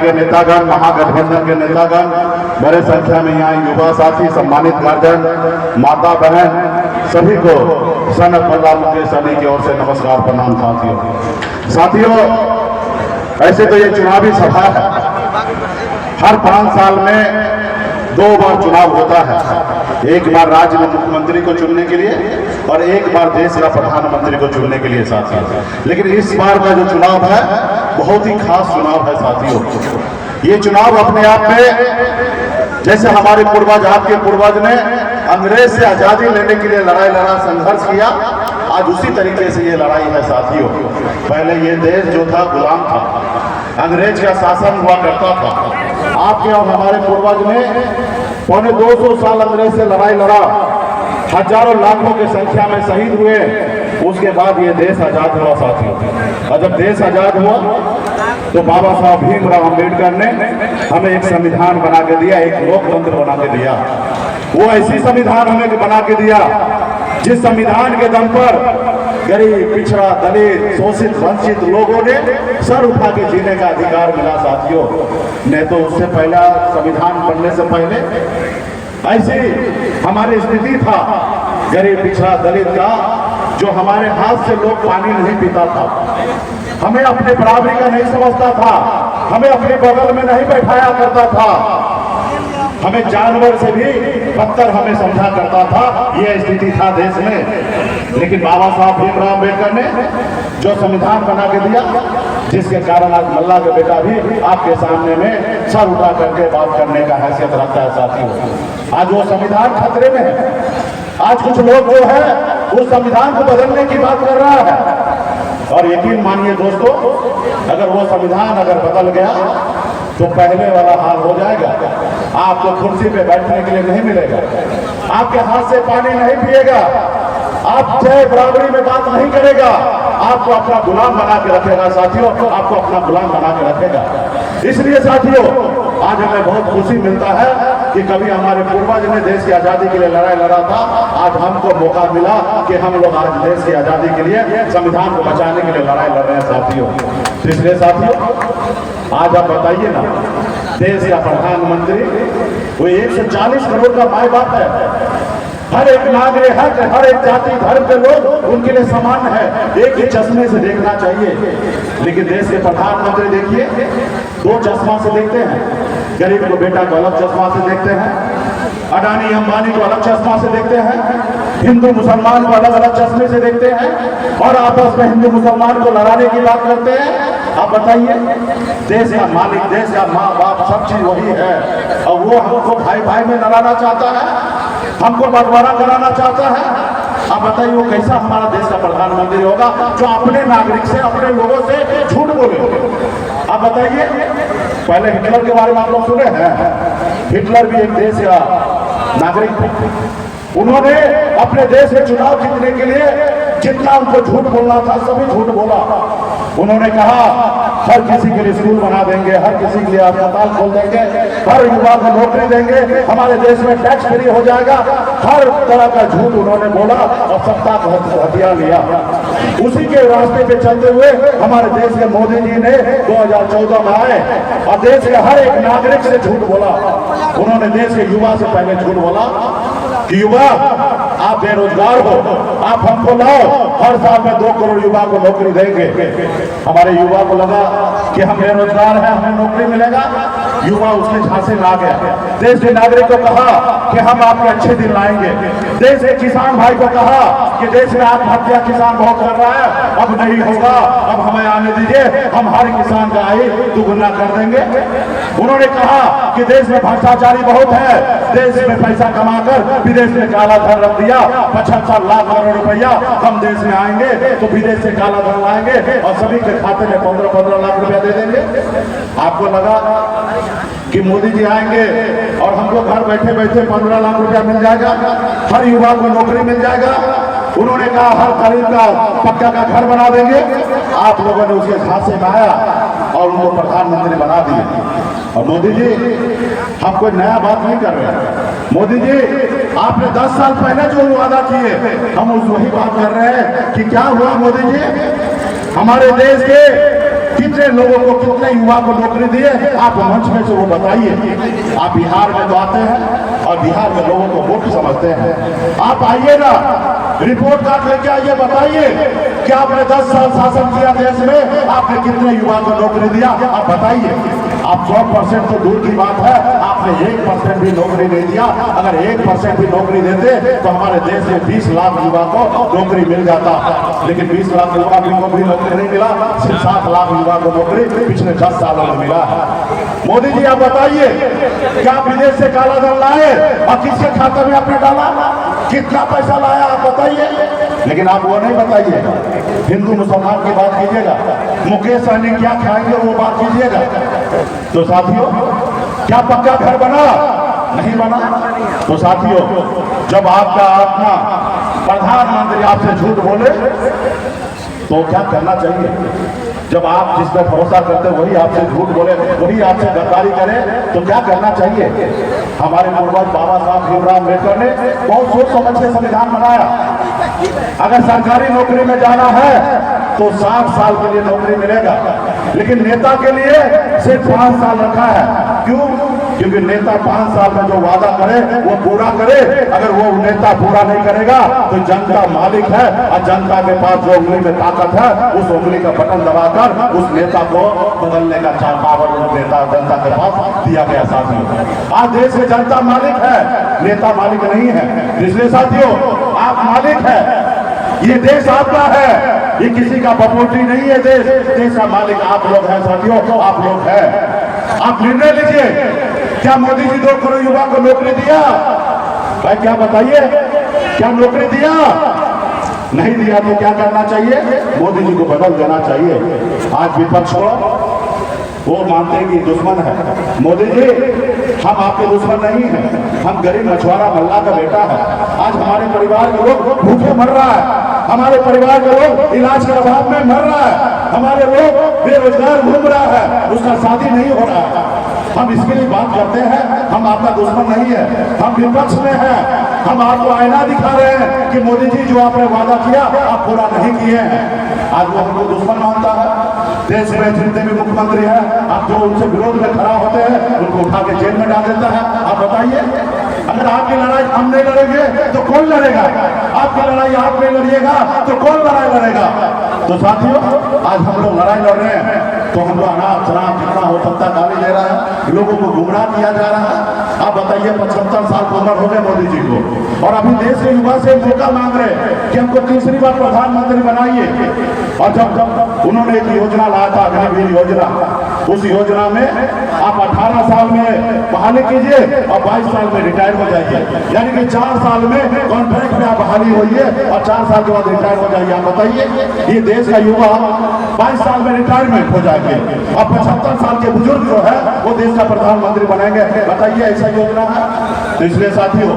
के नेतागण, महागठबंधन के नेतागण, बड़े संख्या में यहाँ युवा साथी, सम्मानित गार्जियन, माता बहन, सभी को सन प्रहलाद मुकेश सहनी की ओर से नमस्कार, प्रणाम। साथियों, ऐसे तो ये चुनावी सभा है, हर 5 साल में 2 बार चुनाव होता है, एक बार राज्य में मुख्यमंत्री को चुनने के लिए और एक बार देश का प्रधानमंत्री को चुनने के लिए साथियों। लेकिन इस बार का जो चुनाव है बहुत ही खास चुनाव है साथियों। ये चुनाव अपने आप में, जैसे हमारे पूर्वज, आपके पूर्वज ने अंग्रेज से आजादी लेने के लिए लड़ाई लड़ा, संघर्ष किया, आज उसी तरीके से ये लड़ाई है साथियों। पहले ये देश जो था गुलाम था, अंग्रेज का शासन हुआ करता था। आपके और हमारे पूर्वज ने पौने 200 साल अंग्रेज से लड़ाई लड़ा, हजारों लाखों की संख्या में शहीद हुए, उसके बाद ये देश आजाद हुआ साथियों। और जब देश आजाद हुआ तो बाबा साहब भीमराव अम्बेडकर ने हमें एक संविधान बना के दिया, एक लोकतंत्र बना के दिया। वो ऐसी संविधान हमें बना के दिया जिस संविधान के दम पर गरीब, पिछड़ा, दलित, शोषित, वंचित लोगों ने सर उठा के जीने का अधिकार मिला साथियों। नहीं तो उससे पहला संविधान बनने से पहले ऐसी हमारी स्थिति था, गरीब, पिछड़ा, दलित का, जो हमारे हाथ से लोग पानी नहीं पीता था, हमें अपने बराबरी का नहीं समझता था, हमें अपने बगल में नहीं बैठाया करता था, हमें जानवर से भी बदतर हमें समझा करता था। यह स्थिति था देश में। लेकिन बाबा साहब भीमराव अम्बेडकर ने जो संविधान बना के दिया, जिसके कारण आज मल्ला का बेटा भी आपके सामने में सर उठा करके बात करने का हैसियत रखता है साथियों। आज वो संविधान खतरे में है। आज कुछ लोग जो है उस संविधान को बदलने की बात कर रहा है, और यकीन मानिए दोस्तों, अगर वो संविधान अगर बदल गया तो पहले वाला हाल हो जाएगा। आपको कुर्सी पे बैठने के लिए नहीं मिलेगा, आपके हाथ से पानी नहीं पिएगा, आप जय बराबरी में बात नहीं करेगा, आपको अपना गुलाम बना के रखेगा साथियों, आपको अपना गुलाम बना के रखेगा। इसलिए साथियों, आज हमें बहुत खुशी मिलता है कि कभी हमारे पूर्वज ने देश की आजादी के लिए लड़ाई लड़ा था, आज हमको मौका मिला कि हम लोग आज देश की आजादी के लिए, संविधान को बचाने के लिए लड़ाई लड़ रहे हैं साथियों। इसलिए साथियों, आज आप बताइए ना, देश का प्रधानमंत्री वो 140 करोड़ का माई बाप है, हर एक नागरिक, हर एक जाति धर्म के लोग उनके लिए समान है, एक ही चश्मे से देखना चाहिए। लेकिन देश के प्रधानमंत्री देखिए, 2 चश्मा से देखते हैं, गरीब को बेटा को अलग चश्मा से देखते हैं, अडानी अंबानी को अलग चश्मा से देखते हैं, हिंदू मुसलमान को अलग अलग चश्मे से देखते हैं, और आपस में हिंदू मुसलमान को लड़ाने की बात करते हैं। आप बताइए, देश का मालिक, देश का माँ बाप, सब चीज वही है, और वो हमको भाई भाई में लड़ाना चाहता है, हमको बंटवारा कराना चाहता है। आप बताइए, वो कैसा हमारा देश का प्रधानमंत्री होगा जो अपने नागरिक से, अपने लोगों से झूठ बोले? आप बताइए, पहले हिटलर के बारे में आप लोग सुने हैं? हिटलर भी एक देश का नागरिक थे। उन्होंने अपने देश में चुनाव जीतने के लिए जितना उनको झूठ बोलना था सभी झूठ बोला। उन्होंने कहा हर किसी के लिए स्कूल बना देंगे, हर किसी के लिए अस्पताल खोल देंगे, हर युवा को नौकरी देंगे, हमारे देश में टैक्स फ्री हो जाएगा, हर तरह का झूठ उन्होंने बोला और सत्ता को हथियार लिया। उसी के रास्ते पे चलते हुए हमारे देश के मोदी जी ने 2014 में आए और देश के हर एक नागरिक से झूठ बोला। उन्होंने देश के युवा से पहले झूठ बोला कि युवा आप बेरोजगार हो, आप हमको लाओ, हर साल में 2 करोड़ युवा को नौकरी देंगे। हमारे युवा को लगा कि हम बेरोजगार हैं, हमें नौकरी मिलेगा, युवा उसके झांसे में आ गया। देश के नागरिक को कहा कि हम आपके अच्छे दिन लाएंगे। देश के किसान भाई को कहा कि देश में आत्महत्या किसान बहुत कर रहा है, अब नहीं होगा, अब हमें आने दीजिए, हम हर किसान का आय दुगुना कर देंगे। उन्होंने कहा कि देश में भ्रष्टाचारी बहुत है, देश में पैसा कमाकर विदेश में काला धन रख दिया, 75 लाख करोड़ रुपया हम देश में आएंगे तो विदेश से काला धन लाएंगे और सभी के खाते में 15-15 लाख रुपया दे देंगे। आपको लगा कि मोदी जी आएंगे और हमको घर बैठे बैठे 15 लाख रुपया मिल जाएगा, हर युवा को नौकरी मिल जाएगा। उन्होंने कहा हर गरीब का पक्का का घर बना देंगे। आप लोगों ने उसके झांसे में आया और उनको प्रधानमंत्री बना दिए। और मोदी जी हम कोई नया बात नहीं कर रहे हैं। मोदी जी आपने 10 साल पहले जो वादा किए हम उस वही बात कर रहे हैं कि क्या हुआ मोदी जी, हमारे देश के कितने लोगों को, कितने युवा को नौकरी दिए, आप मंच में से वो बताइए। आप बिहार में तो आते हैं और बिहार में लोगों को वोट समझते हैं। आप आइए ना, रिपोर्ट कार्ड लेके आइए, बताइए कि आपने 10 साल शासन किया देश में, आपने कितने युवा को नौकरी दिया, आप बताइए। आप 100% तो दूर की बात है, आपने 1% भी नौकरी नहीं दिया। अगर 1% भी नौकरी देते तो हमारे देश में 20 लाख युवा को नौकरी मिल जाता, लेकिन 20 लाख युवा को भी नौकरी नहीं मिला, सिर्फ 7 लाख युवा को नौकरी पिछले 10 सालों में मिला है। मोदी जी आप बताइए, क्या विदेश से काला धन लाए और किसके खाते में आपने डाला, कितना पैसा लाया आप बताइए। लेकिन आप वो नहीं बताइएगा, हिंदू मुसलमान की बात कीजिएगा, मुकेश सहनी क्या खाएंगे वो बात कीजिएगा। तो साथियों, क्या पक्का घर बना? नहीं बना। तो साथियों, जब आपका अपना प्रधानमंत्री आपसे झूठ बोले तो क्या करना चाहिए? जब आप जिस पर भरोसा करते वही आपसे झूठ बोले, वही आपसे गद्दारी करे, तो क्या करना चाहिए? हमारे पूर्वज बाबा साहब भीमराव अम्बेडकर ने बहुत सोच समझ के संविधान बनाया। अगर सरकारी नौकरी में जाना है तो 60 साल के लिए नौकरी मिलेगा, लेकिन नेता के लिए सिर्फ 5 साल रखा है। क्यों? क्योंकि नेता 5 साल में जो वादा करे वो पूरा करे। अगर वो नेता पूरा नहीं करेगा तो जनता मालिक है, और जनता के पास जो उंगली में ताकत है उस उंगली का बटन दबाकर उस नेता को बदलने का पावर उस नेता जनता के पास दिया गया। साथियों, आज देश में जनता मालिक है, नेता मालिक नहीं है। इसलिए साथियों, आप मालिक है, ये देश आपका है, ये किसी का प्रॉपर्टी नहीं है। देश का मालिक आप लोग हैं साथियों, आप लोग हैं। आप निर्णय लीजिए, क्या मोदी जी 2 करोड़ युवा को नौकरी दिया? भाई क्या बताइए, क्या नौकरी दिया? नहीं दिया तो क्या करना चाहिए? मोदी जी को बदल देना चाहिए। आज विपक्ष को वो मानते हैं कि दुश्मन है। मोदी जी, हम आपके दुश्मन नहीं हैं, हम गरीब मछुआरा मल्ला का बेटा है। आज हमारे परिवार के लोग भूखे मर रहा है, हमारे परिवार के लोग इलाज के अभाव में मर रहा है, हमारे लोग बेरोजगार घूम रहा है, उसका शादी नहीं हो रहा है। हम इसके लिए बात करते हैं, हम आपका दुश्मन नहीं है, हम विपक्ष में हैं। हम आपको आईना दिखा रहे हैं कि मोदी जी जो आपने वादा किया आप पूरा नहीं किए हैं। आज वो हमको दुश्मन मानता है। देश में जितने भी मुख्यमंत्री हैं, आप जो उनसे विरोध में खड़ा होते हैं उनको उठा के जेल में डाल देता है। आप बताइए, अगर आपकी लड़ाई हम नहीं लड़ेंगे तो कौन लड़ेगा? आपकी लड़ाई आप नहीं लड़िएगा तो कौन लड़ाई लड़ेगा? तो साथियों, आज हम लोग लड़ाई लड़ रहे हैं तो हम लोग अनाप शराब जितना हो सकता गाली दे रहा है, लोगों को गुमराह किया जा रहा है। आप बताइए, 75 साल की उम्र हो गए मोदी जी को, और अभी देश के युवा से मौका मांग रहे हैं कि हमको तीसरी बार प्रधानमंत्री बनाइए। और जब उन्होंने एक योजना लाया था, अग्निवीर योजना, उस योजना में आप 18 साल में बहाली कीजिए और 22 साल में रिटायर हो जाइए, यानी कि 4 साल में कॉन्ट्रैक्ट में आप बहाली होइए और 4 साल के बाद रिटायर हो जाइए। आप बताइए, ये देश का युवा 22 साल में रिटायरमेंट हो जाएंगे और 75 साल के बुजुर्ग जो है वो देश का प्रधानमंत्री बनेंगे। बताइए, ऐसा योजना है? तो इसलिए साथियों,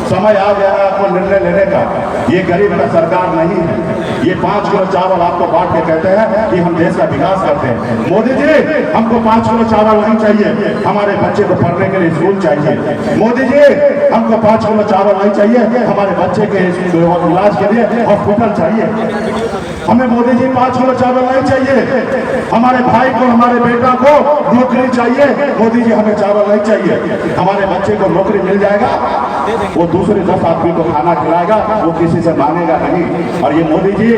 समय आ गया है आपको निर्णय लेने का। ये गरीब का सरकार नहीं है, ये 5 किलो चावल आपको बांट के कहते हैं कि हम देश का विकास करते हैं। मोदी जी, हमको 5 किलो चावल नहीं चाहिए, हमारे बच्चे को पढ़ने के लिए स्कूल चाहिए। मोदी जी, हमको 5 किलो चावल नहीं चाहिए, हमारे बच्चे के इलाज के लिए हॉस्पिटल चाहिए। हमें मोदी जी 5 किलो चावल नहीं चाहिए, हमारे भाई को, हमारे बेटा को नौकरी चाहिए। मोदी जी, हमें चावल नहीं चाहिए, हमारे बच्चे को नौकरी मिल जाएगा, वो दूसरे 10 आदमी को खाना खिलाएगा, वो किसी से मांगेगा नहीं। और ये मोदी जी,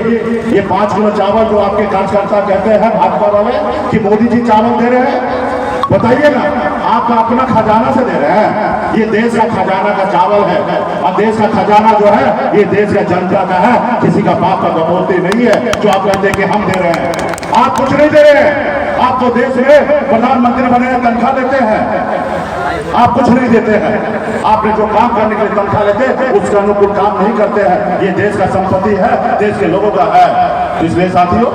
ये 5 किलो चावल जो आपके कार्यकर्ता कहते हैं भाजपा वाले कि मोदी जी चावल दे रहे हैं, बताइए ना, आपका अपना खजाना से दे रहे हैं? ये देश का खजाना का चावल है, और देश का खजाना जो है ये देश का जनता का है, किसी का बाप का बटोती नहीं है जो आप कहते हैं कि हम दे रहे हैं। आप कुछ नहीं दे रहे हैं, आप तो देश में प्रधानमंत्री बने तनख्वाह देते हैं, आप कुछ नहीं देते हैं। आपने जो काम करने के लिए तनख्वाह लेते हैं उसके अनुकूल काम नहीं करते हैं। ये देश का संपत्ति है, देश के लोगों का है। इसलिए साथियों,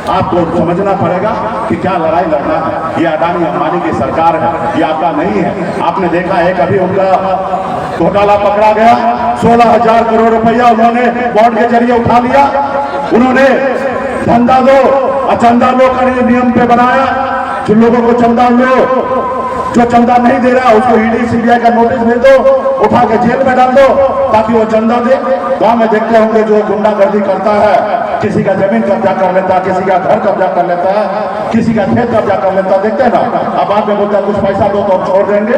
आपको समझना पड़ेगा कि क्या लड़ाई लड़ना है। ये अडानी अंबानी की सरकार है, ये आपका नहीं है। आपने देखा है कभी उनका घोटाला पकड़ा गया, 16,000 करोड़ रुपया उन्होंने बॉन्ड के जरिए उठा लिया। उन्होंने धंधा दो और चंदा लो का नियम पे बनाया, जिन लोगों को चंदा लो, जो चंदा नहीं दे रहा उसको ईडी सीबीआई का नोटिस भेज दो, उठा के जेल में डाल दो ताकि वो चंदा दे। गांव में देखते होंगे जो गुंडागर्दी करता है किसी का जमीन कब्जा कर लेता है, किसी का घर कब्जा कर लेता है, किसी का खेत कब्जा कर लेता है, देखते हैं ना। अब बाद में बोलता है कुछ पैसा दो तो हम छोड़ देंगे।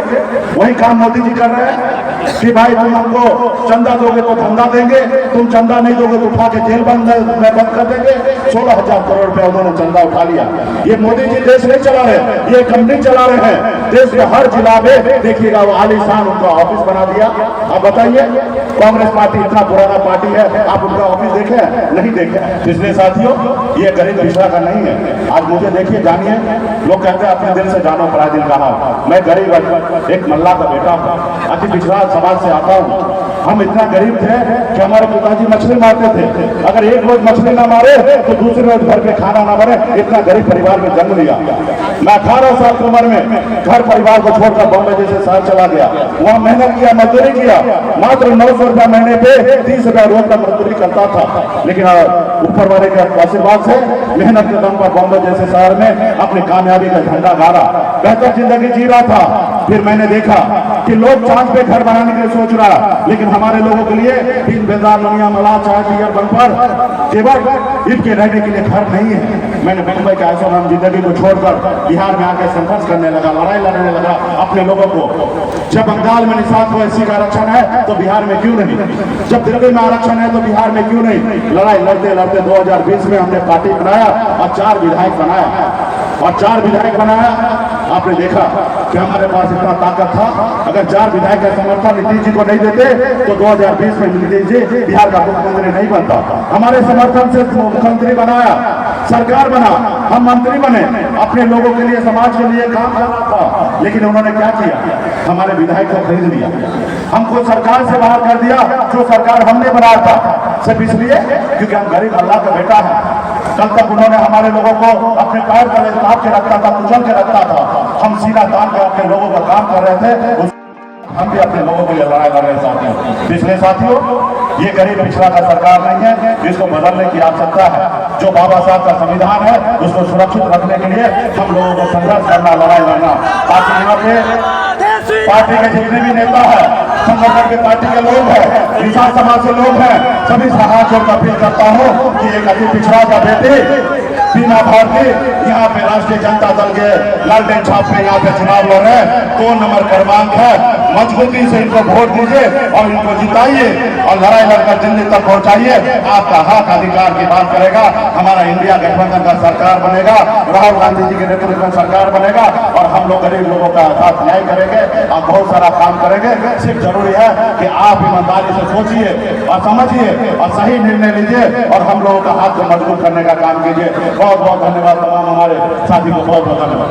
वही काम मोदी जी कर रहे हैं कि भाई तुम हमको चंदा दोगे तो धंधा देंगे, तुम चंदा नहीं दोगे तो उठा के जेल बंद कर देंगे। 16,000 करोड़ रुपया उन्होंने चंदा उठा लिया। ये मोदी जी देश नहीं चला रहे, ये कंपनी चला रहे हैं। देश में हर जिला में देखिएगा वो आलीशान उनका ऑफिस बना दिया। अब बताइए, कांग्रेस पार्टी इतना पुराना पार्टी है, आप उनका ऑफिस देखे नहीं देखे? इसलिए साथियों, ये गरीब पिछड़ा का नहीं है। आज मुझे देखिए, जानिए, लोग कहते हैं अपने दिल से जानो पराया दिल कहा। मैं गरीब एक मल्ला का बेटा हूँ, अति पिछड़ा समाज से आता हूँ। हम इतना गरीब थे कि हमारे पिताजी मछली मारते थे। अगर एक रोज मछली ना मारे तो दूसरे रोज घर पे खाना ना बने। इतना गरीब परिवार में जन्म लिया। मैं 18 साल की उम्र में घर परिवार को छोड़कर बॉम्बे जैसे शहर चला गया। वहाँ मेहनत किया, मजदूरी किया। मात्र 900 रुपया महीने पे 30 रुपया रोज का मजदूरी करता था। लेकिन ऊपर वाले के आशीर्वाद से मेहनत के दम पर बॉम्बे जैसे शहर में अपनी कामयाबी का झंडा गाड़ा, बेहतर जिंदगी जी रहा था। फिर मैंने देखा कि लोग चांद पे घर बनाने के लिए सोच रहा, लेकिन हमारे लोगों के लिए तीन बेदार दुनिया मला चाय बियर बनकर केवल ईद के रहने के लिए घर नहीं है। मैंने मुंबई का ऐसा जिंदगी को छोड़कर बिहार में आकर संघर्ष करने लगा, लड़ाई लड़ने लगा अपने लोगों को। जब बंगाल में निषाद को एससी का आरक्षण है तो बिहार में क्यों नहीं? जब दिल्ली में आरक्षण है तो बिहार में क्यों नहीं? लड़ाई लड़ते लड़ते 2020 में हमने पार्टी बनाया और 4 विधायक बनाया। आपने देखा कि हमारे पास इतना ताकत था। अगर 4 विधायक का समर्थन नीतीश जी को नहीं देते तो 2020 में नीतीश जी बिहार का मुख्यमंत्री नहीं बनता। हमारे समर्थन से मुख्यमंत्री बनाया, सरकार बना, हम मंत्री बने, अपने लोगों के लिए, समाज के लिए काम करना था। लेकिन उन्होंने क्या किया? हमारे विधायक को खरीद लिया, हमको सरकार से बाहर कर दिया। जो सरकार हमने बनाया था सिर्फ इसलिए क्योंकि हम गरीब अल्लाह का बेटा है। कल तक उन्होंने हमारे लोगों को अपने पैर तले काट के रखता था, कुचल के रखता था। हम सीना तान के अपने लोगों का काम कर रहे थे। हम भी अपने लोगों के लिए लड़ाई लड़ रहे साथियों। इसलिए साथियों, ये गरीब पिछड़ा का सरकार नहीं है, इसको बदलने की आवश्यकता है। जो बाबा साहब का संविधान है उसको सुरक्षित रखने के लिए हम लोगों को संघर्ष करना, लड़ाई लड़ना। ताकि यहाँ पे पार्टी के जितने भी नेता है, संगठन के पार्टी के लोग हैं, किसान समाज के लोग हैं, सभी से हाथ जोड़ अपील करता हूँ कि एक अति पिछड़ा का बेटी बीमा भारती यहाँ पे राष्ट्रीय जनता दल के लालटेन छाप में यहाँ पे चुनाव लड़ रहे हैं। 2 नंबर क्रमांक है। मजबूती से इनको वोट दीजिए और इनको जिताइए और लड़ाई लड़कर दिल्ली तक पहुंचाइए। आपका हक अधिकार की बात करेगा। हमारा इंडिया गठबंधन का सरकार बनेगा, राहुल गांधी जी के नेतृत्व में सरकार बनेगा और हम लोग गरीब लोगों का साथ न्याय करेंगे और बहुत सारा काम करेंगे। सिर्फ जरूरी है कि आप ईमानदारी से सोचिए और समझिए और सही निर्णय लीजिए और हम लोगों का हाथ को मजबूत करने का काम कीजिए। बहुत बहुत धन्यवाद। तमाम हमारे साथी को बहुत बहुत धन्यवाद।